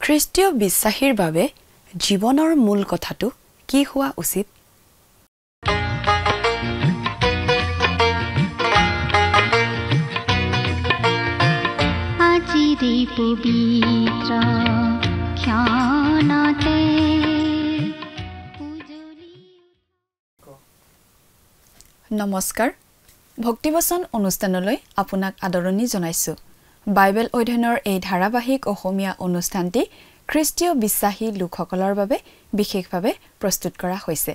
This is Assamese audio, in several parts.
খ্ৰীষ্টীয় বিশ্বাসীৰ বাবে জীৱনৰ মূল কথাটো কি হোৱা উচিত? আজিৰে পবিত্ৰ ক্ষণতে নমস্কাৰ, ভক্তিবচন অনুষ্ঠানলৈ আপোনাক আদৰণি জনাইছোঁ। বাইবেল অধ্যয়নৰ এই ধাৰাবাহিক অসমীয়া অনুষ্ঠানটি খ্ৰীষ্টীয় বিশ্বাসী লোকসকলৰ বাবে বিশেষভাৱে প্ৰস্তুত কৰা হৈছে।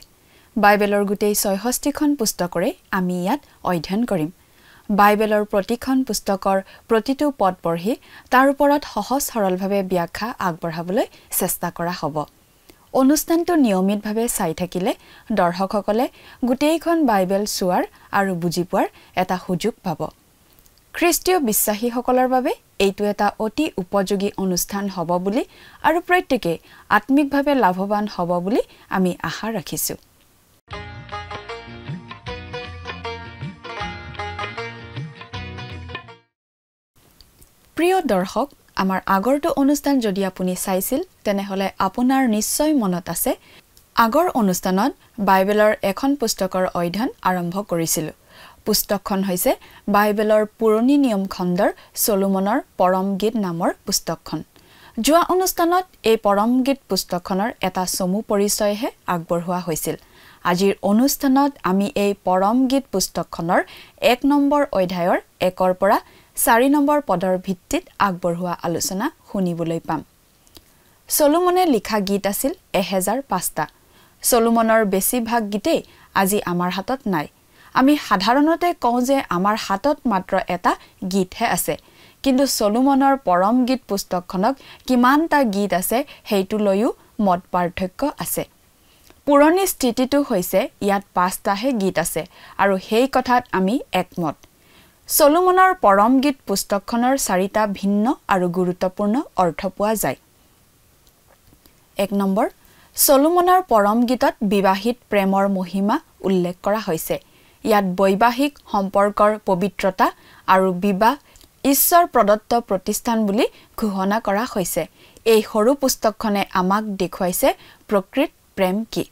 বাইবেলৰ গোটেই ৬৬খন পুস্তকৰে আমি ইয়াত অধ্যয়ন কৰিম। বাইবেলৰ প্ৰতিখন পুস্তকৰ প্ৰতিটো পদ পঢ়ি তাৰ ওপৰত সহজ সৰলভাৱে ব্যাখ্যা আগবঢ়াবলৈ চেষ্টা কৰা হ'ব। অনুষ্ঠানটো নিয়মিতভাৱে চাই থাকিলে দৰ্শকসকলে গোটেইখন বাইবেল চোৱাৰ আৰু বুজি পোৱাৰ এটা সুযোগ পাব। খ্ৰীষ্টীয় বিশ্বাসীসকলৰ বাবে এইটো এটা অতি উপযোগী অনুষ্ঠান হ'ব বুলি আৰু প্ৰত্যেকে আত্মিকভাৱে লাভৱান হ'ব বুলি আমি আশা ৰাখিছোঁ। প্ৰিয় দৰ্শক, আমাৰ আগৰটো অনুষ্ঠান যদি আপুনি চাইছিল তেনেহ'লে আপোনাৰ নিশ্চয় মনত আছে, আগৰ অনুষ্ঠানত বাইবেলৰ এখন পুস্তকৰ অধ্যয়ন আৰম্ভ কৰিছিলোঁ। পুস্তকখন হৈছে বাইবেলৰ পুৰণি নিয়ম খণ্ডৰ চলোমনৰ পৰম গীত নামৰ পুস্তকখন। যোৱা অনুষ্ঠানত এই পৰম গীত পুস্তকখনৰ এটা চমু পৰিচয়হে আগবঢ়োৱা হৈছিল। আজিৰ অনুষ্ঠানত আমি এই পৰম গীত পুস্তকখনৰ ১ নম্বৰ অধ্যায়ৰ ১ৰ পৰা ৪ নম্বৰ পদৰ ভিত্তিত আগবঢ়োৱা আলোচনা শুনিবলৈ পাম। চলোমনে লিখা গীত আছিল ১০০৫টা। চলোমনৰ বেছিভাগ গীতেই আজি আমাৰ হাতত নাই। আমি সাধাৰণতে কওঁ যে আমাৰ হাতত মাত্ৰ এটা গীতহে আছে, কিন্তু চলোমনৰ পৰম গীত পুস্তকখনক কিমানটা গীত আছে সেইটো লৈও মত পাৰ্থক্য আছে। পুৰণি স্থিতিটো হৈছে ইয়াত ৫টাহে গীত আছে আৰু সেই কথাত আমি একমত। চলোমনৰ পৰম গীত পুস্তকখনৰ ৪টা ভিন্ন আৰু গুৰুত্বপূৰ্ণ অৰ্থ পোৱা যায়। ১ নম্বৰ, চলোমনৰ পৰম গীতত বিবাহিত প্ৰেমৰ মহিমা উল্লেখ কৰা হৈছে। ইয়াত বৈবাহিক সম্পৰ্কৰ পবিত্ৰতা আৰু বিবাহ ঈশ্বৰ প্ৰদত্ত প্ৰতিষ্ঠান বুলি ঘোষণা কৰা হৈছে। এই সৰু পুস্তকখনে আমাক দেখুৱাইছে প্ৰকৃত প্ৰেম কি।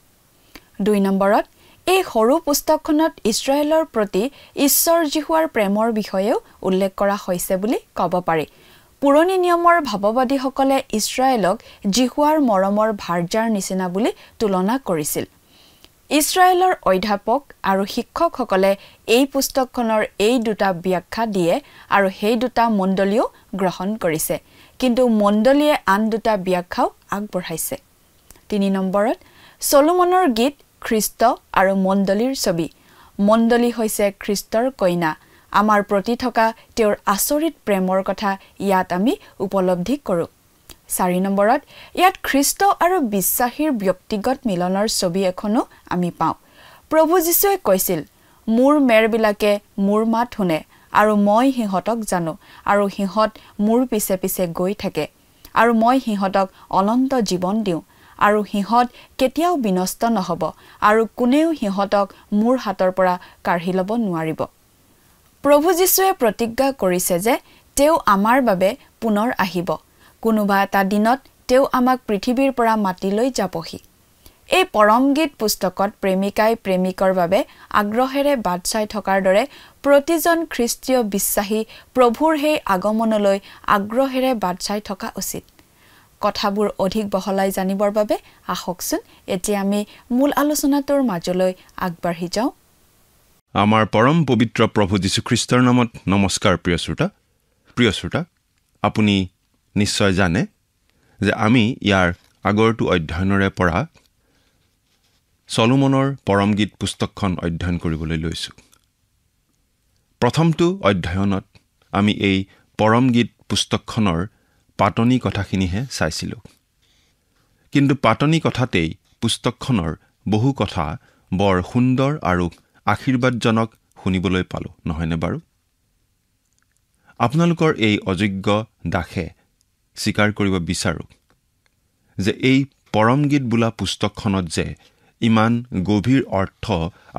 ২ নম্বৰত, এই সৰু পুস্তকখনত ইছৰাইলৰ প্ৰতি ঈশ্বৰ যীশুৱাৰ প্ৰেমৰ বিষয়েও উল্লেখ কৰা হৈছে বুলি ক'ব পাৰি। পুৰণি নিয়মৰ ভাৱবাদীসকলে ইছৰাইলক যীশুৱাৰ মৰমৰ ভাৰ্যাৰ নিচিনা বুলি তুলনা কৰিছিল। ইছৰাইলৰ অধ্যাপক আৰু শিক্ষকসকলে এই পুস্তকখনৰ এই দুটা ব্যাখ্যা দিয়ে আৰু সেই দুটা মণ্ডলীয়েও গ্ৰহণ কৰিছে, কিন্তু মণ্ডলীয়ে আন দুটা ব্যাখ্যাও আগবঢ়াইছে। ৩ নম্বৰত, চলোমনৰ গীত খ্ৰীষ্ট আৰু মণ্ডলীৰ ছবি। মণ্ডলী হৈছে খ্ৰীষ্টৰ কইনা। আমাৰ প্ৰতি থকা তেওঁৰ আচৰিত প্ৰেমৰ কথা ইয়াত আমি উপলব্ধি কৰোঁ। ৪ নম্বৰত, ইয়াত খ্ৰীষ্ট আৰু বিশ্বাসীৰ ব্যক্তিগত মিলনৰ ছবি এখনো আমি পাওঁ। প্ৰভু যীশুৱে কৈছিল, মোৰ মেৰবিলাকে মোৰ মাত শুনে আৰু মই সিহঁতক জানো আৰু সিহঁত মোৰ পিছে পিছে গৈ থাকে আৰু মই সিহঁতক অনন্ত জীৱন দিওঁ আৰু সিহঁত কেতিয়াও বিনষ্ট নহ'ব আৰু কোনেও সিহঁতক মোৰ হাতৰ পৰা কাঢ়ি ল'ব নোৱাৰিব। প্ৰভু যীশুৱে প্ৰতিজ্ঞা কৰিছে যে তেওঁ আমাৰ বাবে পুনৰ আহিব। কোনোবা এটা দিনত তেওঁ আমাক পৃথিৱীৰ পৰা মাতিলৈ যাবহি। এই পৰম গীত পুস্তকত প্ৰেমিকাই প্ৰেমিকৰ বাবে আগ্ৰহেৰে বাট চাই থকাৰ দৰে প্ৰতিজন খ্ৰীষ্টীয় বিশ্বাসী প্ৰভুৰ সেই আগমনলৈ আগ্ৰহেৰে বাট চাই থকা উচিত। কথাবোৰ অধিক বহলাই জানিবৰ বাবে আহকচোন এতিয়া আমি মূল আলোচনাটোৰ মাজলৈ আগবাঢ়ি যাওঁ। আমাৰ পৰম পবিত্ৰ প্ৰভু যীশুখ্ৰীষ্টৰ নামত নমস্কাৰ। প্ৰিয় শ্ৰোতা, আপুনি নিশ্চয় জানে যে আমি ইয়াৰ আগৰটো অধ্যয়নৰে পৰা চলোমনৰ পৰম গীত পুস্তকখন অধ্যয়ন কৰিবলৈ লৈছোঁ। প্ৰথমটো অধ্যয়নত আমি এই পৰম গীত পুস্তকখনৰ পাতনি কথাখিনিহে চাইছিলোঁ, কিন্তু পাতনি কথাতেই পুস্তকখনৰ বহু কথা বৰ সুন্দৰ আৰু আশীৰ্বাদজনক শুনিবলৈ পালোঁ, নহয়নে বাৰু? আপোনালোকৰ এই অযোগ্য দাসে স্বীকাৰ কৰিব বিচাৰোঁ যে এই পৰম গীত বোলা পুস্তকখনত যে ইমান গভীৰ অৰ্থ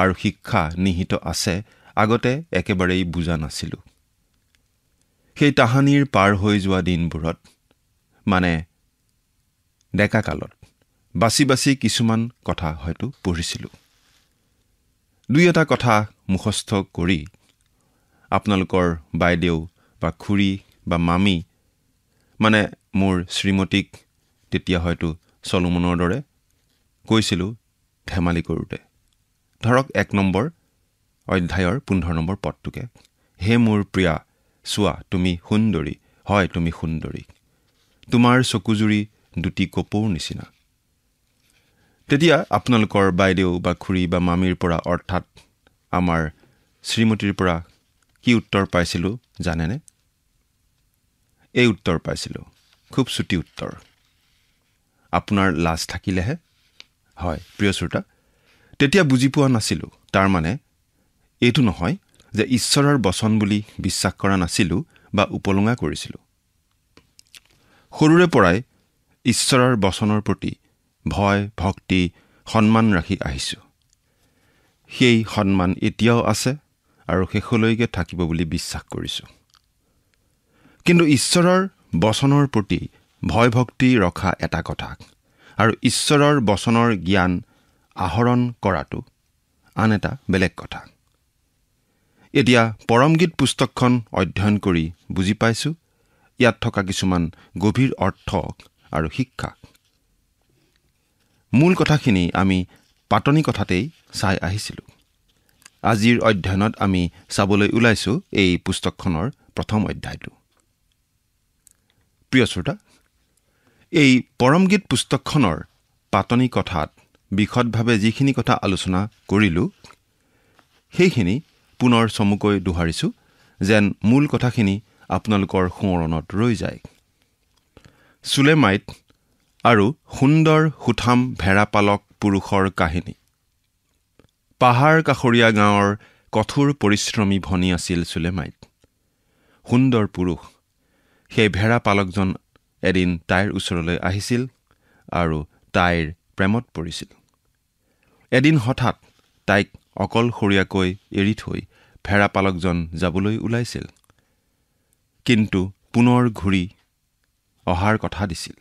আৰু শিক্ষা নিহিত আছে আগতে একেবাৰেই বুজা নাছিলোঁ। সেই তাহানিৰ পাৰ হৈ যোৱা দিনবোৰত, মানে ডেকা কালত বাছি বাছি কিছুমান কথা হয়তো পঢ়িছিলোঁ। দুই এটা কথা মুখস্থ কৰি আপোনালোকৰ বাইদেউ বা খুৰী বা মামী মানে মোৰ শ্ৰীমতীক তেতিয়া হয়তো চলোমনৰ দৰে কৈছিলোঁ ধেমালি কৰোঁতে। ধৰক 1 নম্বৰ অধ্যায়ৰ 15 নম্বৰ পদটোকে, হে মোৰ প্ৰিয়া, চোৱা তুমি সুন্দৰী, হয় তুমি সুন্দৰী, তোমাৰ চকুজুৰি দুটি কপৌৰ নিচিনা। তেতিয়া আপোনালোকৰ বাইদেউ বা খুৰী বা মামীৰ পৰা অৰ্থাৎ আমাৰ শ্ৰীমতীৰ পৰা কি উত্তৰ পাইছিলোঁ জানেনে? এই উত্তৰ পাইছিলোঁ, খুব চুটি উত্তৰ, আপোনাৰ লাজ থাকিলেহে। হয় প্ৰিয় শ্ৰোতা, তেতিয়া বুজি পোৱা নাছিলোঁ। তাৰমানে এইটো নহয় যে ঈশ্বৰৰ বচন বুলি বিশ্বাস কৰা নাছিলোঁ বা উপলুঙা কৰিছিলোঁ। সৰুৰে পৰাই ঈশ্বৰৰ বচনৰ প্ৰতি ভয়, ভক্তি, সন্মান ৰাখি আহিছোঁ। সেই সন্মান এতিয়াও আছে আৰু শেষলৈকে থাকিব বুলি বিশ্বাস কৰিছোঁ। কিন্তু ঈশ্বৰৰ বচনৰ প্ৰতি ভয় ভক্তি ৰখা এটা কথা আৰু ঈশ্বৰৰ বচনৰ জ্ঞান আহৰণ কৰাটো আন এটা বেলেগ কথা। এতিয়া পৰমগীত পুস্তকখন অধ্যয়ন কৰি বুজি পাইছোঁ ইয়াত থকা কিছুমান গভীৰ অৰ্থ আৰু শিক্ষা। মূল কথাখিনি আমি পাতনি কথাতেই চাই আহিছিলোঁ। আজিৰ অধ্যয়নত আমি চাবলৈ ওলাইছোঁ এই পুস্তকখনৰ প্ৰথম অধ্যায়টো। প্ৰিয় শ্ৰোতা, এই পৰমগীত পুস্তকখনৰ পাতনি কথাত বিশদভাৱে যিখিনি কথা আলোচনা কৰিলোঁ সেইখিনি পুনৰ চমুকৈ দোহাৰিছোঁ যেন মূল কথাখিনি আপোনালোকৰ সোঁৱৰণত ৰৈ যায়। চুলেমাইট আৰু সুন্দৰ সুঠাম ভেড়াপালক পুৰুষৰ কাহিনী। পাহাৰ কাষৰীয়া গাঁৱৰ কঠোৰ পৰিশ্ৰমী ভনী আছিল চুলেমাইট। সুন্দৰ পুৰুষ সেই ভেড়া পালকজন এদিন তাইৰ ওচৰলৈ আহিছিল আৰু তাইৰ প্ৰেমত পৰিছিল। এদিন হঠাৎ তাইক অকলশৰীয়াকৈ এৰি থৈ ভেড়া পালকজন যাবলৈ ওলাইছিল, কিন্তু পুনৰ ঘূৰি অহাৰ কথা দিছিল।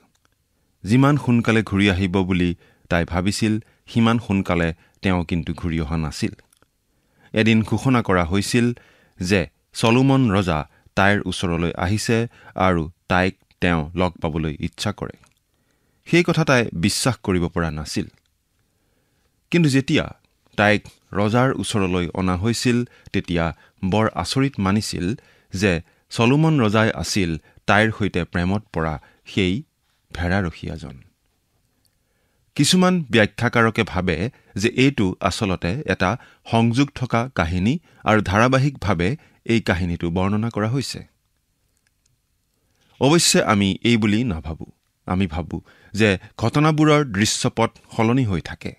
যিমান সোনকালে ঘূৰি আহিব বুলি তাই ভাবিছিল সিমান সোনকালে তেওঁ কিন্তু ঘূৰি অহা নাছিল। এদিন ঘোষণা কৰা হৈছিল যে চলোমন ৰজা তাইৰ ওচৰলৈ আহিছে আৰু তাইক তেওঁ লগ পাবলৈ ইচ্ছা কৰে। সেই কথা তাই বিশ্বাস কৰিব পৰা নাছিল। কিন্তু যেতিয়া তাইক ৰজাৰ ওচৰলৈ অনা হৈছিল তেতিয়া বৰ আচৰিত মানিছিল যে চলোমন ৰজাই আছিল তাইৰ সৈতে প্ৰেমত পৰা সেই ভেড়াৰখীয়াজন। কিছুমান ব্যাখ্যাকাৰকে ভাবে যে এইটো আচলতে এটা সংযোগ থকা কাহিনী আৰু ধাৰাবাহিকভাৱে এই কাহিনীটো বৰ্ণনা কৰা হৈছে। অৱশ্যে আমি এই বুলি নাভাবোঁ। আমি ভাবোঁ যে ঘটনাবোৰৰ দৃশ্যপট সলনি হৈ থাকে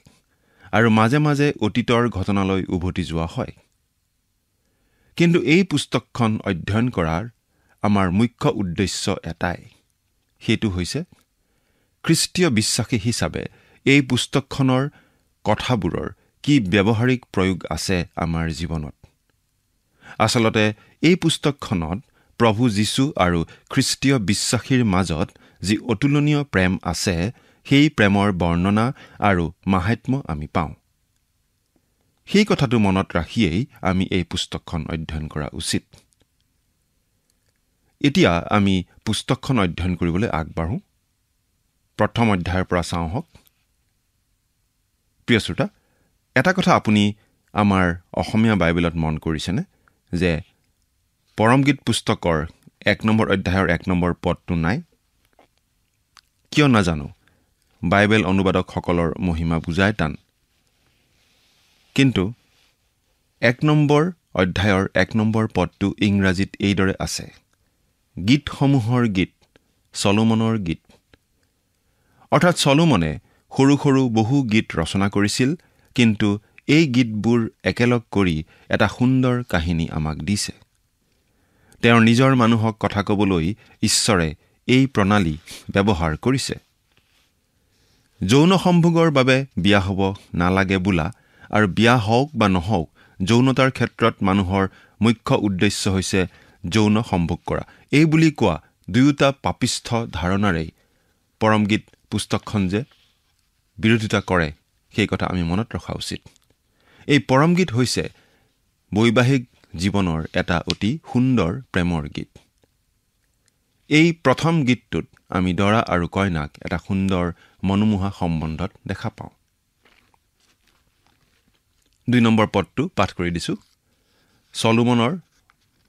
আৰু মাজে মাজে অতীতৰ ঘটনালৈ উভতি যোৱা হয়। কিন্তু এই পুস্তকখন অধ্যয়ন কৰাৰ আমাৰ মুখ্য উদ্দেশ্য এটাই, সেইটো হৈছে খ্ৰীষ্টীয় বিশ্বাসী হিচাপে এই পুস্তকখনৰ কথাবোৰৰ কি ব্যৱহাৰিক প্ৰয়োগ আছে আমাৰ জীৱনত। আচলতে এই পুস্তকখনত প্ৰভু যীশু আৰু খ্ৰীষ্টীয় বিশ্বাসীৰ মাজত যি অতুলনীয় প্ৰেম আছে সেই প্ৰেমৰ বৰ্ণনা আৰু মাহাত্ম্য আমি পাওঁ। সেই কথাটো মনত ৰাখিয়েই আমি এই পুস্তকখন অধ্যয়ন কৰা উচিত। এতিয়া আমি পুস্তকখন অধ্যয়ন কৰিবলৈ আগবাঢ়োঁ। প্ৰথম অধ্যায়ৰ পৰা চাওঁ হওক। প্ৰিয় শ্ৰোতা, এটা কথা আপুনি আমাৰ অসমীয়া বাইবেলত মন কৰিছেনে যে পৰমগীত পুস্তকৰ 1 নম্বৰ অধ্যায়ৰ 1 নম্বৰ পদটো নাই? কিয় নাজানো, বাইবেল অনুবাদকসকলৰ মহিমা বুজাই টান। কিন্তু 1 নম্বৰ অধ্যায়ৰ 1 নম্বৰ পদটো ইংৰাজীত এইদৰে আছে, গীতসমূহৰ গীত, চলোমনৰ গীত। অৰ্থাৎ চলোমনে সৰু সৰু বহু গীত ৰচনা কৰিছিল, কিন্তু এই গীতবোৰ একেলগ কৰি এটা সুন্দৰ কাহিনী আমাক দিছে। তেওঁৰ নিজৰ মানুহক কথা ক'বলৈ ঈশ্বৰে এই প্ৰণালী ব্যৱহাৰ কৰিছে। যৌন সম্ভোগৰ বাবে বিয়া হ'ব নালাগে বোলা আৰু বিয়া হওক বা নহওক, যৌনতাৰ ক্ষেত্ৰত মানুহৰ মুখ্য উদ্দেশ্য হৈছে যৌন সম্ভোগ কৰা, এই বুলি কোৱা দুয়োটা পাপিষ্ঠ ধাৰণাৰেই পৰমগীত পুস্তকখন যে বিৰোধিতা কৰে সেই কথা আমি মনত ৰখা উচিত। এই পৰম গীত হৈছে বৈবাহিক জীৱনৰ এটা অতি সুন্দৰ প্ৰেমৰ গীত। এই প্ৰথম গীতটোত আমি দৰা আৰু কইনাক এটা সুন্দৰ মনোমোহা সম্বন্ধত দেখা পাওঁ। 2 নম্বৰ পদটো পাঠ কৰি দিছো। চলোমনৰ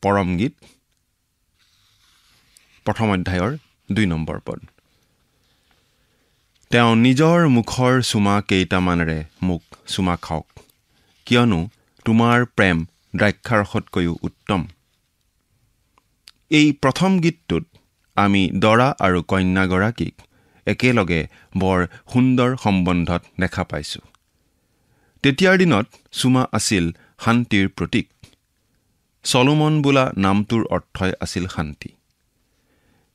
পৰম গীত, প্ৰথম অধ্যায়ৰ 2 নম্বৰ পদ। তেওঁ নিজৰ মুখৰ চুমা কেইটামানেৰে মোক চুমা খাওক, কিয়নো তোমাৰ প্ৰেম দ্ৰাক্ষাৰসতকৈও উত্তম। এই প্ৰথম গীতটোত আমি দৰা আৰু কন্যাগৰাকীক একেলগে বৰ সুন্দৰ সম্বন্ধত দেখা পাইছোঁ। তেতিয়াৰ দিনত চুমা আছিল শান্তিৰ প্ৰতীক। চলোমন বোলা নামটোৰ অৰ্থই আছিল শান্তি।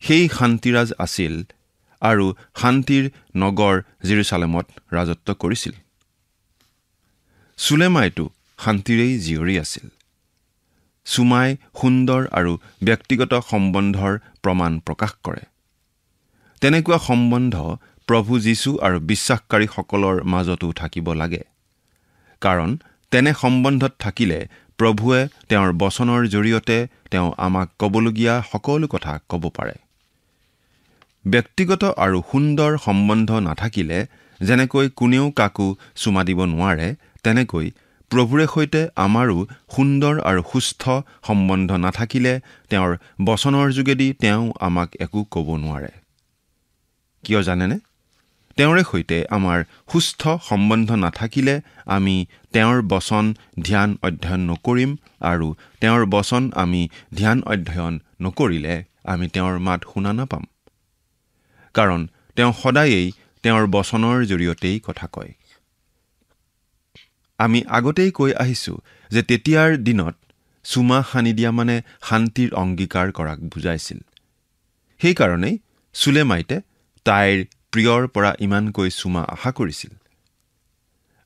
সেই শান্তিৰাজ আছিল আৰু শান্তিৰ নগৰ জেৰুচালেমত ৰাজত্ব কৰিছিল। চুলেমাইটো শান্তিৰেই জীয়ৰী আছিল। চুমাই সুন্দৰ আৰু ব্যক্তিগত সম্বন্ধৰ প্ৰমাণ প্ৰকাশ কৰে। তেনেকুৱা সম্বন্ধ প্ৰভু যীশু আৰু বিশ্বাসকাৰীসকলৰ মাজতো থাকিব লাগে, কাৰণ তেনে সম্বন্ধত থাকিলে প্ৰভুৱে তেওঁৰ বচনৰ জৰিয়তে তেওঁ আমাক ক'বলগীয়া সকলো কথা ক'ব পাৰে। ব্যক্তিগত আৰু সুন্দৰ সম্বন্ধ নাথাকিলে যেনেকৈ কোনেও কাকো চুমা দিব নোৱাৰে, তেনেকৈ প্ৰভুৰে সৈতে আমাৰো সুন্দৰ আৰু সুস্থ সম্বন্ধ নাথাকিলে তেওঁৰ বচনৰ যোগেদি তেওঁ আমাক একো ক'ব নোৱাৰে। কিয় জানেনে? তেওঁৰে সৈতে আমাৰ সুস্থ সম্বন্ধ নাথাকিলে আমি তেওঁৰ বচন ধ্যান অধ্যয়ন নকৰিম, আৰু তেওঁৰ বচন আমি ধ্যান অধ্যয়ন নকৰিলে আমি তেওঁৰ মাত শুনা নাপাম। কাৰণ তেওঁ সদায়েই তেওঁৰ বচনৰ জৰিয়তেই কথা কয়। আমি আগতেই কৈ আহিছোঁ যে তেতিয়াৰ দিনত চুমা সানি দিয়া মানে শান্তিৰ অংগীকাৰ কৰাক বুজাইছিল। সেইকাৰণেই চুলেমাইতে তাইৰ প্ৰিয়ৰ পৰা ইমানকৈ চুমা আশা কৰিছিল।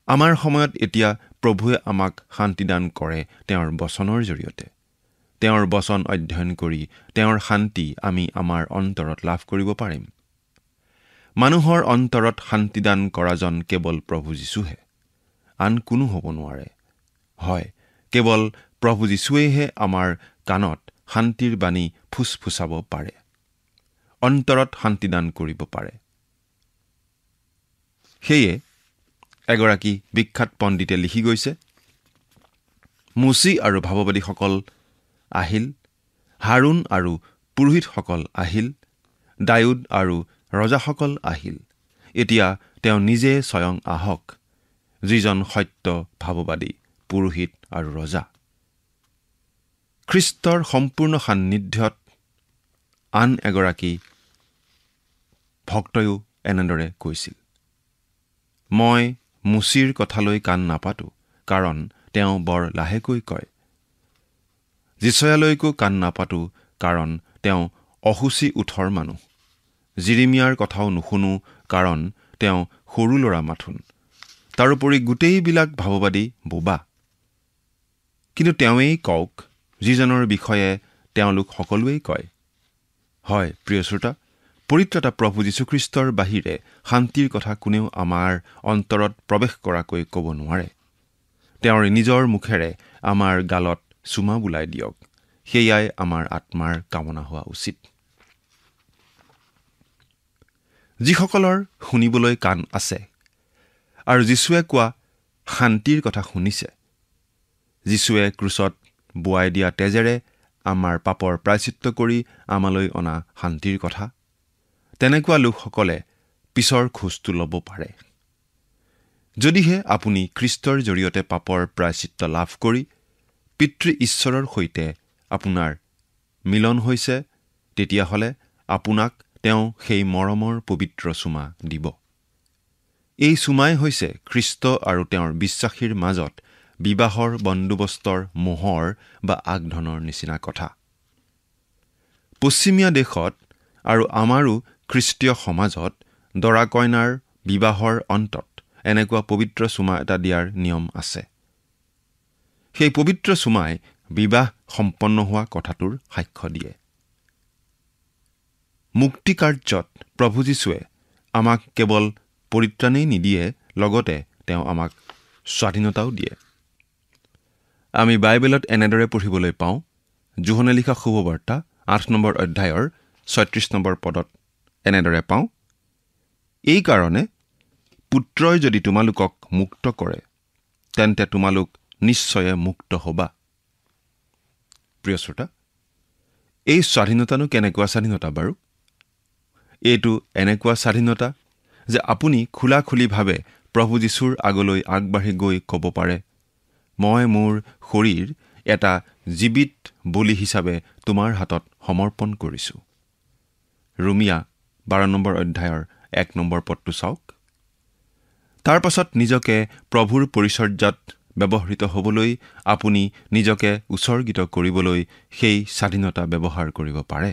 আমাৰ সময়ত এতিয়া প্ৰভুৱে আমাক শান্তিদান কৰে তেওঁৰ বচনৰ জৰিয়তে। তেওঁৰ বচন অধ্যয়ন কৰি তেওঁৰ শান্তি আমি আমাৰ অন্তৰত লাভ কৰিব পাৰিম। মানুহৰ অন্তৰত শান্তিদান কৰাজন কেৱল প্ৰভু যীশুহে, আন কোনো হ'ব নোৱাৰে। হয়, কেৱল প্ৰভু যীশুৱেহে আমাৰ কাণত শান্তিৰ বাণী ফুচফুচাব পাৰে, অন্তৰত শান্তিদান কৰিব পাৰে। সেয়ে এগৰাকী বিখ্যাত পণ্ডিতে লিখি গৈছে, মুচি আৰু ভাৱবাদীসকল আহিল, হাৰুণ আৰু পুৰোহিতসকল আহিল, দাউদ আৰু ৰজাসকল আহিল। এতিয়া তেওঁ নিজে স্বয়ং আহক, যিজন সত্য ভাৱবাদী, পুৰোহিত আৰু ৰজা। খ্ৰীষ্টৰ সম্পূৰ্ণ সান্নিধ্যত আন এগৰাকী ভক্তয়ো এনেদৰে কৈছিল, মই মুচিৰ কথালৈ কাণ নাপাতো, কাৰণ তেওঁ বৰ লাহেকৈ কয়। যিচয়ালৈকো কাণ নাপাতো, কাৰণ তেওঁ অসুচি ওঠৰ মানুহ। জিৰিমিয়াৰ কথাও নুশুনো, কাৰণ তেওঁ সৰু ল'ৰা মাথোন। তাৰোপৰি গোটেইবিলাক ভাৱবাদী বোবা। কিন্তু তেওঁৱেই কওক, যিজনৰ বিষয়ে তেওঁলোক সকলোৱেই কয়। হয় প্ৰিয় শ্ৰোতা, পৰিত্ৰাতা প্ৰভু যীশুখ্ৰীষ্টৰ বাহিৰে শান্তিৰ কথা কোনেও আমাৰ অন্তৰত প্ৰৱেশ কৰাকৈ ক'ব নোৱাৰে। তেওঁৰ নিজৰ মুখেৰে আমাৰ গালত চুমা বোলাই দিয়ক, সেয়াই আমাৰ আত্মাৰ কামনা হোৱা উচিত। যিসকলৰ শুনিবলৈ কাণ আছে আৰু যীশুৱে কোৱা শান্তিৰ কথা শুনিছে, যীশুৱে ক্ৰুচত বোৱাই দিয়া তেজেৰে আমাৰ পাপৰ প্ৰায়চিত্ত কৰি আমালৈ অনা শান্তিৰ কথা, তেনেকুৱা লোকসকলে পিছৰ খোজটো ল'ব পাৰে। যদিহে আপুনি খ্ৰীষ্টৰ জৰিয়তে পাপৰ প্ৰায়চিত্ত লাভ কৰি পিতৃ ঈশ্বৰৰ সৈতে আপোনাৰ মিলন হৈছে, তেতিয়াহ'লে আপোনাক তেওঁ সেই মৰমৰ পবিত্ৰ চুমা দিব। এই চুমাই হৈছে খ্ৰীষ্ট আৰু তেওঁৰ বিশ্বাসীৰ মাজত বিবাহৰ বন্দোবস্তৰ মোহৰ বা আগধনৰ নিচিনা কথা। পশ্চিমীয়া দেশত আৰু আমাৰো খ্ৰীষ্টীয় সমাজত দৰা কইনাৰ বিবাহৰ অন্তত এনেকুৱা পবিত্ৰ চুমা এটা দিয়াৰ নিয়ম আছে। সেই পবিত্ৰ চুমাই বিবাহ সম্পন্ন হোৱা কথাটোৰ সাক্ষ্য দিয়ে। মুক্তি কাৰ্যত প্ৰভু যীশুৱে আমাক কেৱল পৰিত্ৰাণেই নিদিয়ে, লগতে তেওঁ আমাক স্বাধীনতাও দিয়ে। আমি বাইবেলত এনেদৰে পঢ়িবলৈ পাওঁ, যোহনে লিখা শুভবাৰ্তা 8 নম্বৰ অধ্যায়ৰ 36 নম্বৰ পদত এনেদৰে পাওঁ, এই কাৰণে পুত্ৰই যদি তোমালোকক মুক্ত কৰে, তেন্তে তোমালোক নিশ্চয় মুক্ত হ'বা। প্ৰিয় শ্ৰোতা, এই স্বাধীনতানো কেনেকুৱা স্বাধীনতা বাৰু? এইটো এনেকুৱা স্বাধীনতা যে আপুনি খোলাখুলিভাৱে প্ৰভু যীশুৰ আগলৈ আগবাঢ়ি গৈ ক'ব পাৰে, মই মোৰ শৰীৰ এটা জীৱিত বলি হিচাপে তোমাৰ হাতত সমৰ্পণ কৰিছোঁ। ৰোমিয়া 12 নম্বৰ অধ্যায়ৰ 1 নম্বৰ পদটো চাওক। তাৰ পাছত নিজকে প্ৰভুৰ পৰিচৰ্যাত ব্যৱহৃত হ'বলৈ আপুনি নিজকে উৎসৰ্গিত কৰিবলৈ সেই স্বাধীনতা ব্যৱহাৰ কৰিব পাৰে।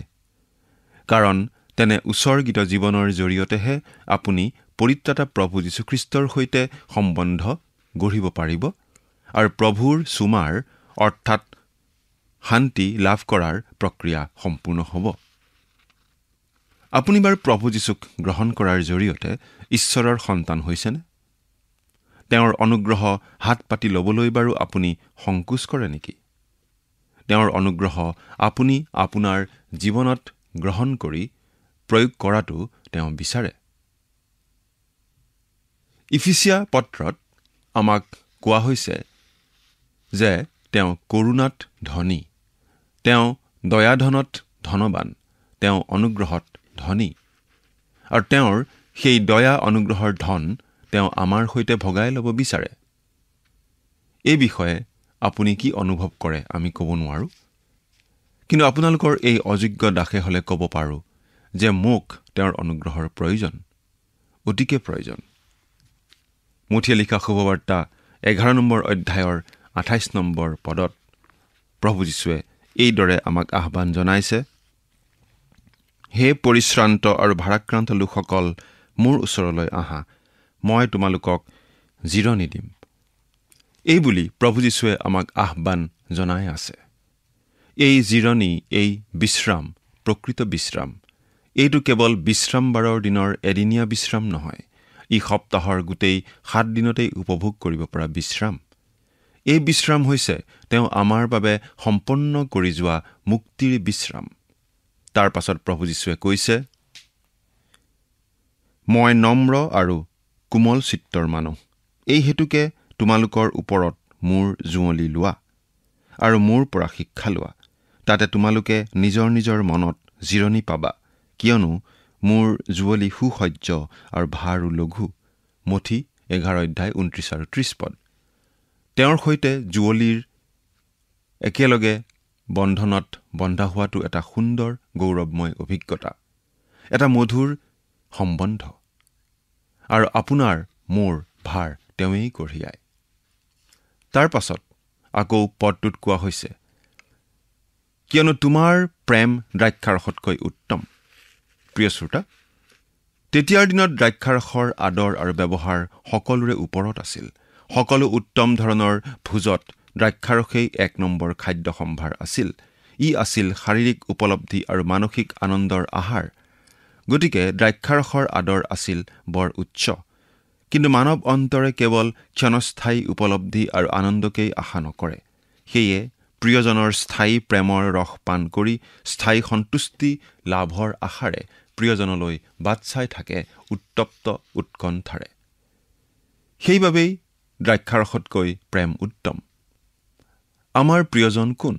কাৰণ তেনে উৎসৰ্গিত জীৱনৰ জৰিয়তেহে আপুনি পৰিত্ৰাতা প্ৰভু যীশুখ্ৰীষ্টৰ সৈতে সম্বন্ধ গঢ়িব পাৰিব আৰু প্ৰভুৰ চুমাৰ অৰ্থাৎ শান্তি লাভ কৰাৰ প্ৰক্ৰিয়া সম্পূৰ্ণ হ'ব। আপুনি বাৰু প্ৰভু যীশুক গ্ৰহণ কৰাৰ জৰিয়তে ঈশ্বৰৰ সন্তান হৈছেনে? তেওঁৰ অনুগ্ৰহ হাত পাতি ল'বলৈ বাৰু আপুনি সংকোচ কৰে নেকি? তেওঁৰ অনুগ্ৰহ আপুনি আপোনাৰ জীৱনত গ্ৰহণ কৰি প্ৰয়োগ কৰাটো তেওঁ বিচাৰে। ইফিচিয়া পত্ৰত আমাক কোৱা হৈছে যে তেওঁ কৰোণাত ধনী, তেওঁ দয়াধনত ধনৱান, তেওঁ অনুগ্ৰহত ধনী আৰু তেওঁৰ সেই দয়া অনুগ্ৰহৰ ধন তেওঁ আমাৰ সৈতে ভগাই ল'ব বিচাৰে। এই বিষয়ে আপুনি কি অনুভৱ কৰে আমি ক'ব নোৱাৰোঁ, কিন্তু আপোনালোকৰ এই অযোগ্য দাসে হ'লে ক'ব পাৰোঁ যে মোক তেওঁৰ অনুগ্ৰহৰ প্ৰয়োজন, অতিকে প্ৰয়োজন। মথিয়ে লিখা শুভবাৰ্তা 11 নম্বৰ অধ্যায়ৰ 28 নম্বৰ পদত প্ৰভু যীশুৱে এইদৰে আমাক আহ্বান জনাইছে, হে পৰিশ্ৰান্ত আৰু ভাৰাক্ৰান্ত লোকসকল, মোৰ ওচৰলৈ আহা, মই তোমালোকক জিৰণি দিম। এই বুলি প্ৰভু যীশুৱে আমাক আহ্বান জনাই আছে। এই জিৰণি, এই বিশ্ৰাম, প্ৰকৃত বিশ্ৰাম, এইটো কেৱল বিশ্ৰামবাৰৰ দিনৰ এদিনীয়া বিশ্ৰাম নহয়, ই সপ্তাহৰ গোটেই 7 দিনতেই উপভোগ কৰিব পৰা বিশ্ৰাম। এই বিশ্ৰাম হৈছে তেওঁ আমাৰ বাবে সম্পন্ন কৰি যোৱা মুক্তিৰ বিশ্ৰাম। তাৰ পাছত প্ৰভু যীশুৱে কৈছে, মই নম্ৰ আৰু কোমল চিত্তৰ মানুহ, এই হেতুকে তোমালোকৰ ওপৰত মোৰ জুঁৱলি লোৱা আৰু মোৰ পৰা শিক্ষা লোৱা, তাতে তোমালোকে নিজৰ নিজৰ মনত জিৰণি পাবা, কিয়নো মোৰ জুঁৱলি সুসহ্য আৰু ভাৰো লঘু। মথি 11 অধ্যায় 29 আৰু 30 পদ। তেওঁৰ সৈতে জুঁৱলিৰ একেলগে বন্ধনত বন্ধা হোৱাটো এটা সুন্দৰ গৌৰৱময় অভিজ্ঞতা, এটা মধুৰ সম্বন্ধ, আৰু আপোনাৰ মোৰ ভাৰ তেওঁৱেই কঢ়িয়ায়। তাৰ পাছত আকৌ পদটোত কোৱা হৈছে, কিয়নো তোমাৰ প্ৰেম দ্ৰাক্ষাৰসতকৈ উত্তম। প্ৰিয় শ্ৰোতা, তেতিয়াৰ দিনত দ্ৰাক্ষাৰসৰ আদৰ আৰু ব্যৱহাৰ সকলোৰে ওপৰত আছিল। সকলো উত্তম ধৰণৰ ভোজত দ্ৰাক্ষাৰসেই 1 নম্বৰ খাদ্য সম্ভাৰ আছিল। ই আছিল শাৰীৰিক উপলব্ধি আৰু মানসিক আনন্দৰ আহাৰ। গতিকে দ্ৰাক্ষাৰসৰ আদৰ আছিল বৰ উচ্চ, কিন্তু মানৱ অন্তৰে কেৱল ক্ষণস্থায়ী উপলব্ধি আৰু আনন্দকেই আশা নকৰে। সেয়ে প্ৰিয়জনৰ স্থায়ী প্ৰেমৰ ৰস পান কৰি স্থায়ী সন্তুষ্টি লাভৰ আশাৰে প্ৰিয়জনলৈ বাট চাই থাকে উত্তপ্ত উৎকণ্ঠাৰে। সেইবাবেই দ্ৰাক্ষাৰসতকৈ প্ৰেম উত্তম। আমাৰ প্ৰিয়জন কোন?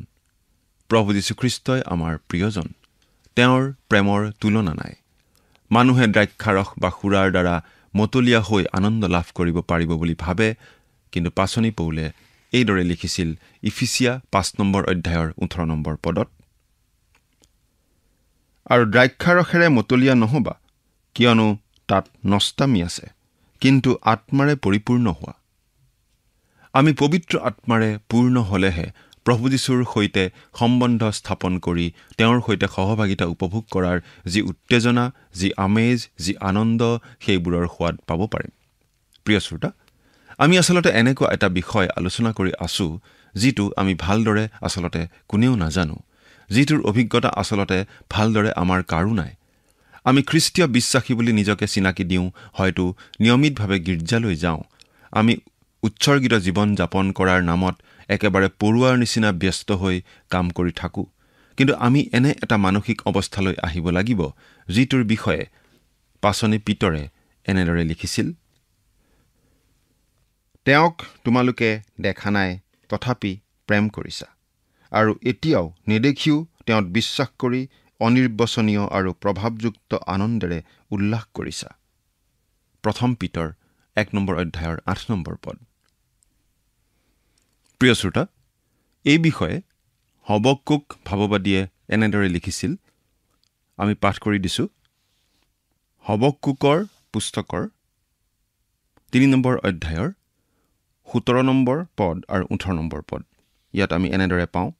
প্ৰভু যীশুখ্ৰীষ্টই আমাৰ প্ৰিয়জন। তেওঁৰ প্ৰেমৰ তুলনা নাই। মানুহে দ্ৰাক্ষাৰস বা সুৰাৰ দ্বাৰা মতলীয়া হৈ আনন্দ লাভ কৰিব পাৰিব বুলি ভাবে, কিন্তু পাচনি পৌলে এইদৰে লিখিছিল ইফিচিয়া 5 নম্বৰ অধ্যায়ৰ 18 নম্বৰ পদত, আৰু দ্ৰাক্ষাৰসেৰে মতলীয়া নহবা, কিয়নো তাত নষ্টামি আছে, কিন্তু আত্মাৰে পৰিপূৰ্ণ হোৱা। আমি পবিত্ৰ আত্মাৰে পূৰ্ণ হ'লেহে প্ৰভু যীশুৰ সৈতে সম্বন্ধ স্থাপন কৰি তেওঁৰ সৈতে সহভাগিতা উপভোগ কৰাৰ যি উত্তেজনা, যি আমেজ, যি আনন্দ, সেইবোৰৰ সোৱাদ পাব পাৰিম। প্ৰিয় শ্ৰোতা, আমি আচলতে এনেকুৱা এটা বিষয় আলোচনা কৰি আছোঁ যিটো আমি ভালদৰে আচলতে কোনেও নাজানো, যিটোৰ অভিজ্ঞতা আচলতে ভালদৰে আমাৰ কাৰো নাই। আমি খ্ৰীষ্টীয় বিশ্বাসী বুলি নিজকে চিনাকি দিওঁ, হয়তো নিয়মিতভাৱে গীৰ্জালৈ যাওঁ। আমি উৎসৰ্গিত জীৱন যাপন কৰাৰ নামত একেবাৰে পৰুৱাৰ নিচিনা ব্যস্ত হৈ কাম কৰি থাকোঁ। কিন্তু আমি এনে এটা মানসিক অৱস্থালৈ আহিব লাগিব, যিটোৰ বিষয়ে পাচনি পিতৰে এনেদৰে লিখিছিল, তেওঁক তোমালোকে দেখা নাই, তথাপি প্ৰেম কৰিছা, আৰু এতিয়াও নেদেখিও তেওঁত বিশ্বাস কৰি অনিৰ্বচনীয় আৰু প্ৰভাৱযুক্ত আনন্দেৰে উল্লাস কৰিছা। 1 পিতৰ 1 নম্বৰ অধ্যায়ৰ 8 নম্বৰ পদ। প্ৰিয় শ্ৰোতা, এই বিষয়ে হবক্কুক ভাৱবাদীয়ে এনেদৰে লিখিছিল। আমি পাঠ কৰি দিছোঁ। হবক্কুকৰ পুস্তকৰ 3 নম্বৰ অধ্যায়ৰ 17 নম্বৰ পদ আৰু 18 নম্বৰ পদ। ইয়াত আমি এনেদৰে পাওঁ,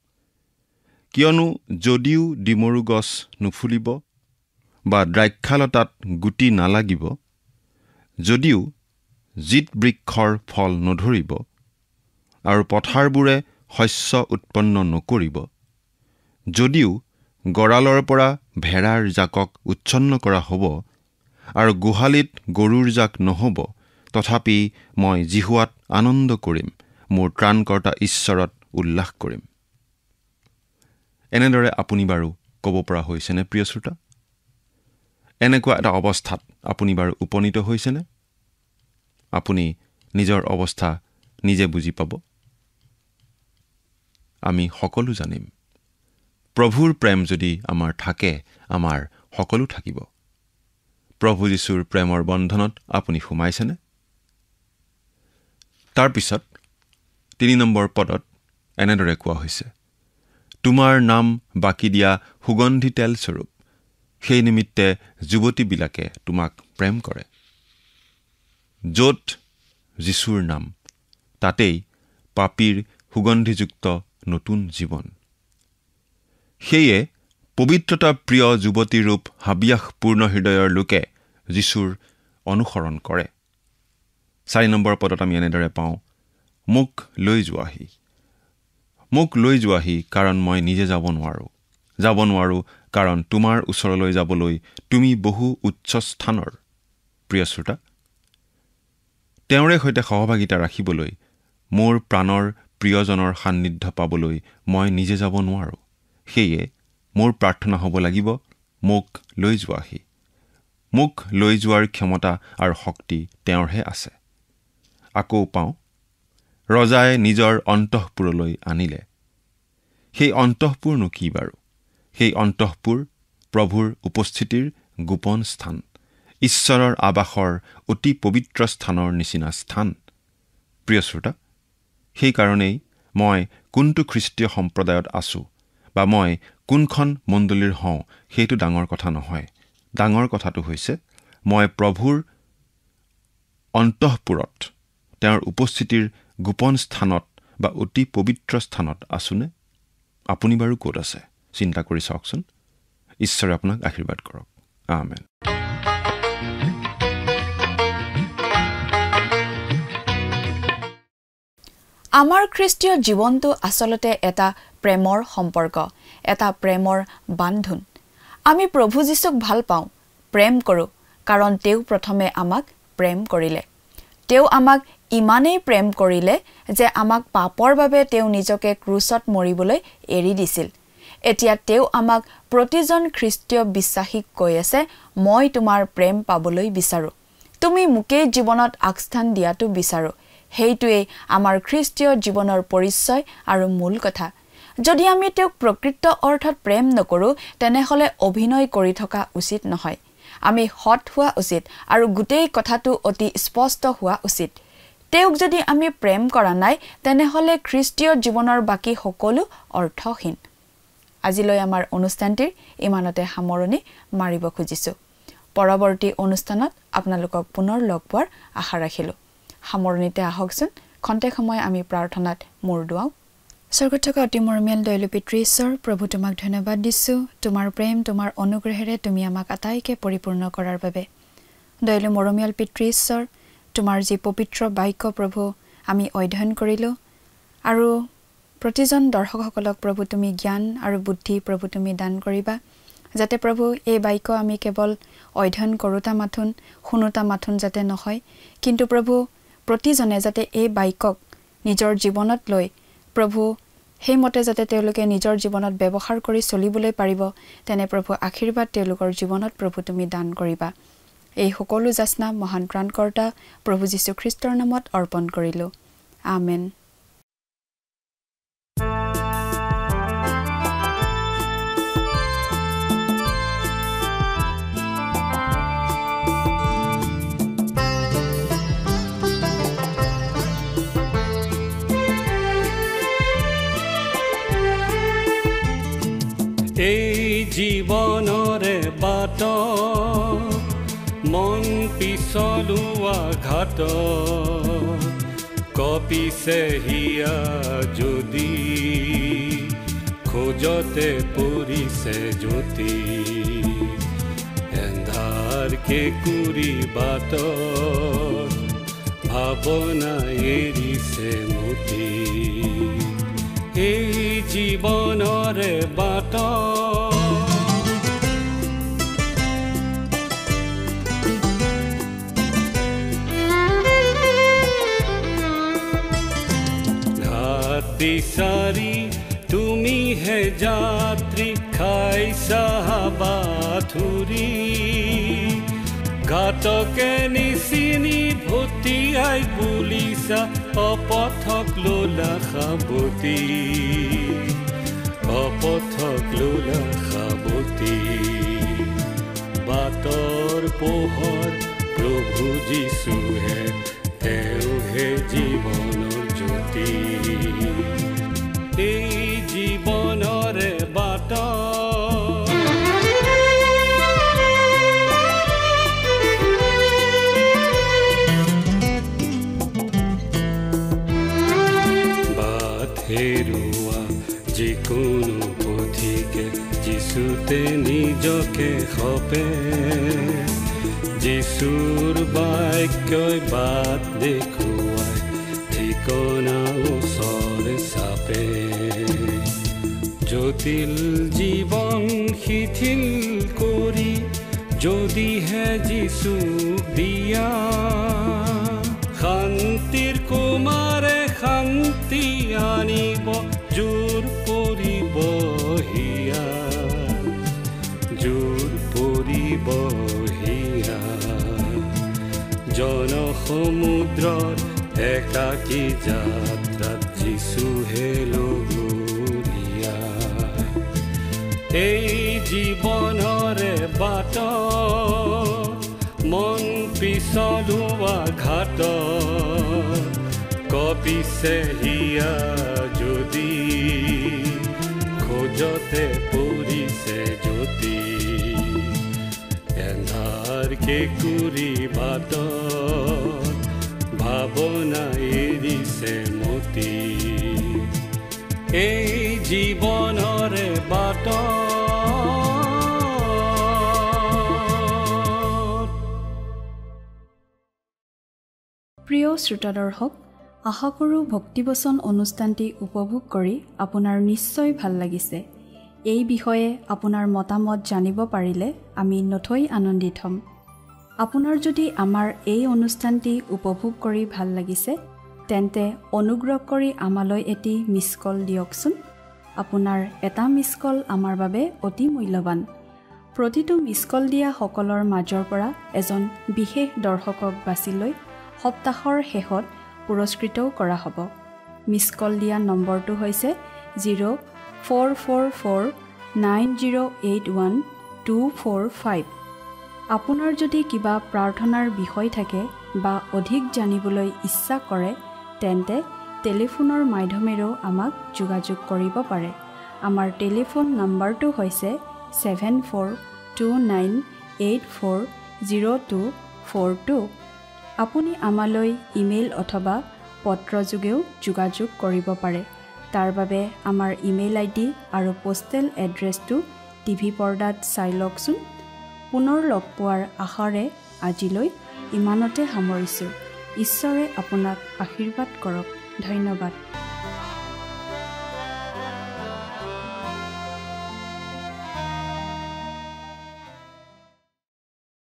কিয়নো যদিও ডিমৰু গছ নুফুলিব বা দ্ৰাক্ষালতাত গুটি নালাগিব, যদিও জিত বৃক্ষৰ ফল নধৰিব আৰু পথাৰবোৰে শস্য উৎপন্ন নকৰিব, যদিও গঁড়ালৰ পৰা ভেড়াৰ জাকক উচ্ছন্ন কৰা হ'ব আৰু গোহালিত গৰুৰ জাক নহ'ব, তথাপি মই জিহুৱাত আনন্দ কৰিম, মোৰ ত্ৰাণকৰ্তা ঈশ্বৰত উল্লাস কৰিম। এনেদৰে আপুনি বাৰু ক'ব পৰা হৈছেনে প্ৰিয় শ্ৰোতা? এনেকুৱা এটা অৱস্থাত আপুনি বাৰু উপনীত হৈছেনে? আপুনি নিজৰ অৱস্থা নিজে বুজি পাব। আমি সকলো জানিম, প্ৰভুৰ প্ৰেম যদি আমাৰ থাকে, আমাৰ সকলো থাকিব। প্ৰভু যীশুৰ প্ৰেমৰ বন্ধনত আপুনি সোমাইছেনে? তাৰপিছত 3 নম্বৰ পদত এনেদৰে কোৱা হৈছে, তোমাৰ নাম বাকি দিয়া সুগন্ধি তেল স্বৰূপ, সেই নিমিত্তে যুৱতীবিলাকে তোমাক প্ৰেম কৰে। য'ত যীশুৰ নাম, তাতেই পাপীৰ সুগন্ধিযুক্ত নতুন জীৱন। সেয়ে পবিত্ৰতা প্ৰিয় যুৱতীৰূপ হাবিয়াস পূৰ্ণ হৃদয়ৰ লোকে যীশুৰ অনুসৰণ কৰে। 4 নম্বৰ পদত আমি এনেদৰে পাওঁ, মোক লৈ যোৱাহি। মোক লৈ যোৱাহি, কাৰণ মই নিজে যাব নোৱাৰোঁ কাৰণ তোমাৰ ওচৰলৈ যাবলৈ তুমি বহু উচ্চ স্থানৰ। প্ৰিয় শ্ৰোতা, তেওঁৰে সৈতে সহভাগিতা ৰাখিবলৈ, মোৰ প্ৰাণৰ প্ৰিয়জনৰ সান্নিধ্য পাবলৈ মই নিজে যাব নোৱাৰোঁ। সেয়ে মোৰ প্ৰাৰ্থনা হ'ব লাগিব, মোক লৈ যোৱাহি। মোক লৈ যোৱাৰ ক্ষমতা আৰু শক্তি তেওঁৰহে আছে। আকৌ পাওঁ, ৰজাই নিজৰ অন্তঃপুৰলৈ আনিলে। সেই অন্তঃপুৰনো কি বাৰু? সেই অন্তঃপুৰ প্ৰভুৰ উপস্থিতিৰ গোপন স্থান, ঈশ্বৰৰ আৱাসৰ অতি পবিত্ৰ স্থানৰ নিচিনা স্থান। প্ৰিয় শ্ৰোতা, সেইকাৰণেই মই কোনটো খ্ৰীষ্টীয় সম্প্ৰদায়ত আছোঁ বা মই কোনখন মণ্ডলীৰ হওঁ, সেইটো ডাঙৰ কথা নহয়। ডাঙৰ কথাটো হৈছে, মই প্ৰভুৰ অন্তঃপুৰত, তেওঁৰ উপস্থিতিৰ গোপন স্থানত বা অতি পবিত্ৰ স্থানত আছোনে? আপুনি বাৰু ক'ত আছে? চিন্তা কৰি চাওকচোন। ঈশ্বৰে আপোনাক আশীৰ্বাদ কৰক। আমেন। আমাৰ খ্ৰীষ্টীয় জীৱনটো আচলতে এটা প্ৰেমৰ সম্পৰ্ক, এটা প্ৰেমৰ বান্ধোন। আমি প্ৰভু যীশুক ভাল পাওঁ, প্ৰেম কৰোঁ, কাৰণ তেওঁ প্ৰথমে আমাক প্ৰেম কৰিলে। তেওঁ আমাক ইমানেই প্ৰেম কৰিলে যে আমাক পাপৰ বাবে তেওঁ নিজকে ক্ৰুচত মৰিবলৈ এৰি দিছিল। এতিয়া তেওঁ আমাক প্ৰতিজন খ্ৰীষ্টীয় বিশ্বাসীক কৈ আছে, মই তোমাৰ প্ৰেম পাবলৈ বিচাৰোঁ। তুমি মোকেই জীৱনত আগস্থান দিয়াটো বিচাৰোঁ। সেইটোৱেই আমাৰ খ্ৰীষ্টীয় জীৱনৰ পৰিচয় আৰু মূল কথা। যদি আমি তেওঁক প্ৰকৃত অৰ্থত প্ৰেম নকৰোঁ, তেনেহ'লে অভিনয় কৰি থকা উচিত নহয়। আমি সৎ হোৱা উচিত আৰু গোটেই কথাটো অতি স্পষ্ট হোৱা উচিত। তেওঁক যদি আমি প্ৰেম কৰা নাই, তেনেহ'লে খ্ৰীষ্টীয় জীৱনৰ বাকী সকলো অৰ্থহীন। আজিলৈ আমাৰ অনুষ্ঠানটিৰ ইমানতে সামৰণি মাৰিব খুজিছোঁ। পৰৱৰ্তী অনুষ্ঠানত আপোনালোকক পুনৰ লগ পোৱাৰ আশা ৰাখিলোঁ। সামৰণিতে আহকচোন খন্তেক সময় আমি প্ৰাৰ্থনাত মূৰ দুৱাওঁ। স্বৰ্গত থকা অতি মৰমীয়াল দয়ালু পিতৃ ঈশ্বৰ, প্ৰভু তোমাক ধন্যবাদ দিছোঁ। তোমাৰ প্ৰেম, তোমাৰ অনুগ্ৰহেৰে তুমি আমাক আটাইকে পৰিপূৰ্ণ কৰাৰ বাবে। দয়ালু মৰমীয়াল পিতৃ ঈশ্বৰ, তোমাৰ যি পবিত্ৰ বাক্য প্ৰভু আমি অধ্যয়ন কৰিলোঁ, আৰু প্ৰতিজন দৰ্শকসকলক প্ৰভু তুমি জ্ঞান আৰু বুদ্ধি প্ৰভু তুমি দান কৰিবা, যাতে প্ৰভু এই বাক্য আমি কেৱল অধ্যয়ন কৰোঁতা মাথোন শুনোতা মাথোন যাতে নহয়, কিন্তু প্ৰভু প্ৰতিজনে যাতে এই বাক্যক নিজৰ জীৱনত লৈ প্ৰভু সেইমতে যাতে তেওঁলোকে নিজৰ জীৱনত ব্যৱহাৰ কৰি চলিবলৈ পাৰিব, তেনে প্ৰভু আশীৰ্বাদ তেওঁলোকৰ জীৱনত প্ৰভু তুমি দান কৰিবা। এই সকলো যাচনা মহান ত্ৰাণকৰ্তা প্ৰভু যীশুখ্ৰীষ্টৰ নামত অৰ্পণ কৰিলোঁ। আমেন। এই জীৱনৰে বাট মন পিছলোৱা ঘাট কপিছে হিয়া যদি খোজতে পৰিছে জ্যোতি এন্ধাৰ কেঁকুৰি বাট ভাৱনা এৰিছে মতি এই জীৱনৰে বাট ঘাট বিচাৰি তুমিহে যাত্ৰী খাইছা বাথুৰি ঘাটকে নিচিনি ভটিয়াই বুলিছা অপথক লোলা সাৱতী অপথক লোলা সাৱতী বাটৰ পোহৰ প্ৰভু যীশুহে তেওঁহে জীৱনৰ জ্যোতি এই জীৱনৰে বাট হেৰুৱা যিকোনো পথিকে যিচুতে নিজকে সপে যিচুৰ বাক্যই বাট দেখুৱাই ঠিকনা ওচৰে চাপে জটিল জীৱন শিথিল কৰি যদিহে যিচুক দিয়া শান্তিৰ কুমাৰে শান্তি আনিব জোৰ পৰিব হিয়া জোৰ পৰিব হিয়া জনসমুদ্ৰৰ একাকী যাত্ৰাত যিচুহে লগৰীয়া এই জীৱনৰে বাট মন পিছলোৱা ঘাট কপিছে হিয়া যদি খোজতে পৰিছে জ্যোতি এন্ধাৰ কেঁকুৰি বাট ভাৱনা এৰিছে মতি এই জীৱনৰে বাট প্ৰিয় শ্ৰোতা দৰ্শক, আশা কৰোঁ ভক্তিবচন অনুষ্ঠানটি উপভোগ কৰি আপোনাৰ নিশ্চয় ভাল লাগিছে। এই বিষয়ে আপোনাৰ মতামত জানিব পাৰিলে আমি নথৈ আনন্দিত হ'ম। আপোনাৰ যদি আমাৰ এই অনুষ্ঠানটি উপভোগ কৰি ভাল লাগিছে, তেন্তে অনুগ্ৰহ কৰি আমালৈ এটি মিছ কল দিয়কচোন। আপোনাৰ এটা মিছ কল আমাৰ বাবে অতি মূল্যৱান। প্ৰতিটো মিছ কল দিয়া সকলৰ মাজৰ পৰা এজন বিশেষ দৰ্শকক বাছি লৈ সপ্তাহৰ শেষত পুৰস্কৃতও কৰা হ'ব। মিছ কল দিয়া নম্বৰটো হৈছে 04449081 আপোনাৰ যদি কিবা প্ৰাৰ্থনাৰ বিষয় থাকে বা অধিক জানিবলৈ ইচ্ছা কৰে, তেন্তে টেলিফোনৰ মাধ্যমেৰেও আমাক যোগাযোগ কৰিব পাৰে। আমাৰ টেলিফোন নম্বৰটো হৈছে 7429840242। আপুনি আমালৈ ইমেইল অথবা পত্ৰযোগেও যোগাযোগ কৰিব পাৰে। তাৰ বাবে আমাৰ ইমেইল আইডি আৰু পোষ্টেল এড্ৰেছটো টিভি পৰ্দাত চাই লওকচোন। পুনৰ লগ পোৱাৰ আশাৰে আজিলৈ ইমানতে সামৰিছোঁ। ঈশ্বৰে আপোনাক আশীৰ্বাদ কৰক। ধন্যবাদ।